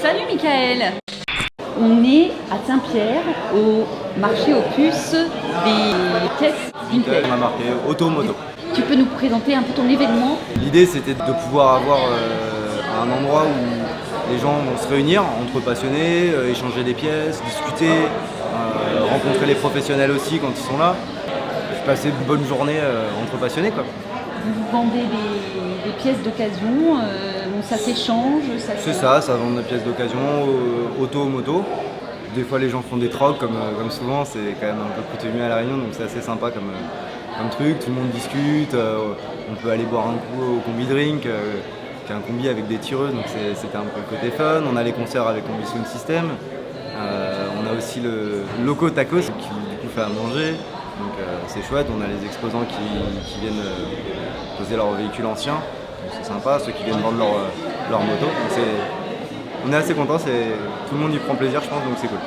Salut Michael. On est à Saint-Pierre au marché aux puces des pièces vintage. On a marqué auto-moto. Tu peux nous présenter un peu ton événement? L'idée c'était de pouvoir avoir un endroit où les gens vont se réunir entre passionnés, échanger des pièces, discuter, rencontrer les professionnels aussi quand ils sont là. Passer une bonne journée entre passionnés quoi. Vous vendez des pièces d'occasion, ça s'échange? C'est ça vend des pièces d'occasion, auto, moto. Des fois les gens font des trocs comme souvent, c'est quand même un peu coutumier à La Réunion, donc c'est assez sympa comme truc, tout le monde discute, on peut aller boire un coup au combi drink, qui est un combi avec des tireuses, donc c'était un peu le côté fun. On a les concerts avec Combi Sound System, on a aussi le Loco Tacos qui du coup fait à manger. Donc c'est chouette, on a les exposants qui viennent poser leur véhicule ancien, donc c'est sympa, ceux qui viennent vendre leur moto. Donc on est assez contents, tout le monde y prend plaisir je pense, donc c'est cool.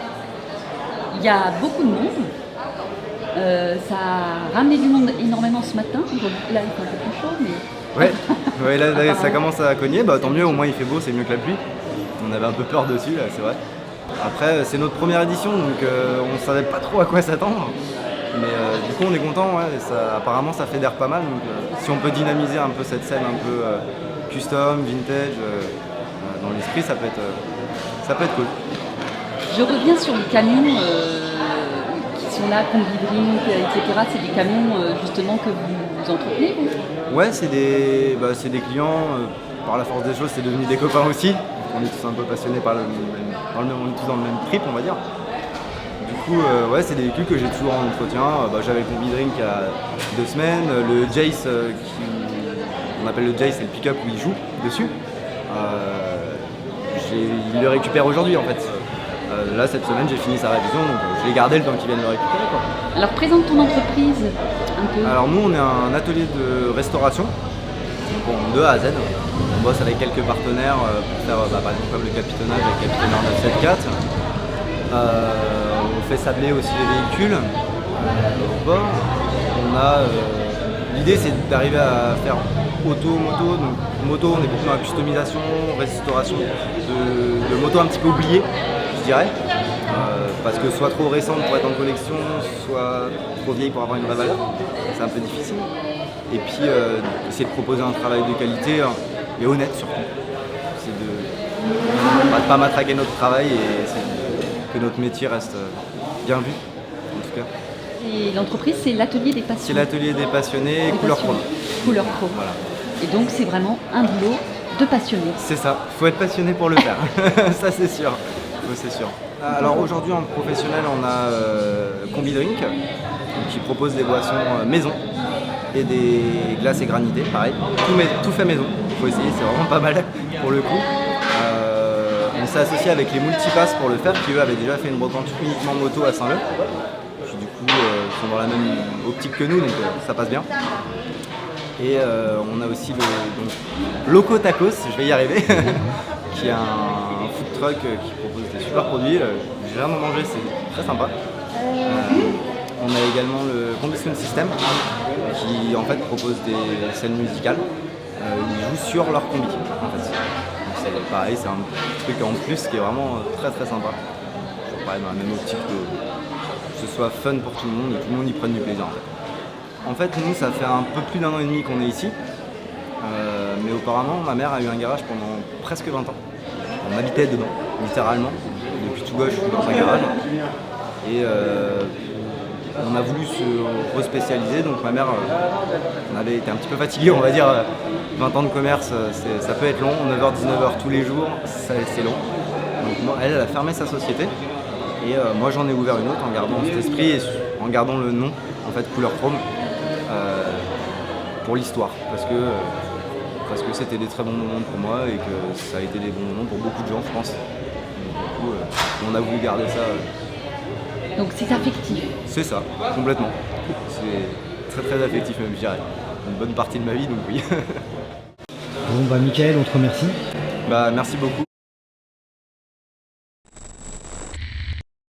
Il y a beaucoup de monde, ça a ramené du monde énormément ce matin, là il fait un peu plus chaud mais... Ouais, là ça commence à cogner, tant mieux, au moins il fait beau, c'est mieux que la pluie. On avait un peu peur dessus là, c'est vrai. Après c'est notre première édition, donc on ne savait pas trop à quoi s'attendre. Mais du coup on est content, ouais, apparemment ça fédère pas mal, donc si on peut dynamiser un peu cette scène un peu custom, vintage, dans l'esprit, ça peut être cool. Je reviens sur les camions qui sont là, combi drink, etc. C'est des camions justement que vous entretenez, vous? Ouais, c'est des clients, par la force des choses c'est devenu des copains aussi. On est tous un peu passionnés on est tous dans le même trip on va dire. Du coup, ouais, c'est des véhicules que j'ai toujours en entretien. J'avais le combi drink il y a 2 semaines, le Jace, on appelle le Jace, c'est le pick-up où il joue dessus. Il le récupère aujourd'hui en fait. Là cette semaine j'ai fini sa révision, donc je l'ai gardé le temps qu'il vienne le récupérer quoi. Alors présente ton entreprise un peu. Alors nous on est un atelier de restauration, de A à Z. On bosse avec quelques partenaires pour faire par exemple comme le capitonnage avec Capitonneur 974. On fait sabler aussi les véhicules au bord. L'idée c'est d'arriver à faire auto, moto. Donc moto on est beaucoup dans la customisation, restauration de motos un petit peu oubliées je dirais. Parce que soit trop récente pour être en collection, soit trop vieille pour avoir une vraie valeur. C'est un peu difficile. Et puis essayer de proposer un travail de qualité et honnête surtout. C'est de pas matraquer notre travail et que notre métier reste bien vu, en tout cas. Et l'entreprise, c'est l'atelier des passionnés. C'est l'atelier des passionnés, Couleur Chrome. Couleur Chrome. Voilà. Et donc, c'est vraiment un boulot de passionné. C'est ça, faut être passionné pour le faire, ça c'est sûr. C'est sûr. Alors aujourd'hui, en professionnel, on a Combi Drink, qui propose des boissons maison et des glaces et granités, pareil. Tout fait maison, il faut essayer, c'est vraiment pas mal pour le coup. On s'est associé avec les Multipass pour le faire, qui eux avaient déjà fait une brocante uniquement moto à Saint-Leu. Qui du coup sont dans la même optique que nous, donc ça passe bien. Et on a aussi le Loco Tacos, je vais y arriver, qui est un food truck qui propose des super produits. J'ai rien à manger, c'est très sympa. On a également le Combi Sound System, qui en fait propose des scènes musicales. Ils jouent sur leur combi en fait. C'est pareil, c'est un truc en plus qui est vraiment très très sympa. Toujours pareil dans la même optique que ce soit fun pour tout le monde et tout le monde y prenne du plaisir en fait. En fait, nous ça fait un peu plus d'1 an et demi qu'on est ici. Mais auparavant, ma mère a eu un garage pendant presque 20 ans. On habitait dedans, littéralement. Depuis tout gauche, je suis dans un garage. Et on a voulu se respécialiser, donc ma mère on avait été un petit peu fatiguée, on va dire. 20 ans de commerce, ça peut être long, 9h-19h tous les jours, c'est long. Donc moi, elle a fermé sa société et moi j'en ai ouvert une autre en gardant cet esprit et en gardant le nom, en fait Couleur Chrome, pour l'histoire. Parce que c'était des très bons moments pour moi et que ça a été des bons moments pour beaucoup de gens, je pense. Donc, du coup, on a voulu garder ça. Donc c'est affectif. C'est ça, complètement. C'est très très affectif même, je dirais. Une bonne partie de ma vie, donc oui. Bon Michael, on te remercie. Merci beaucoup.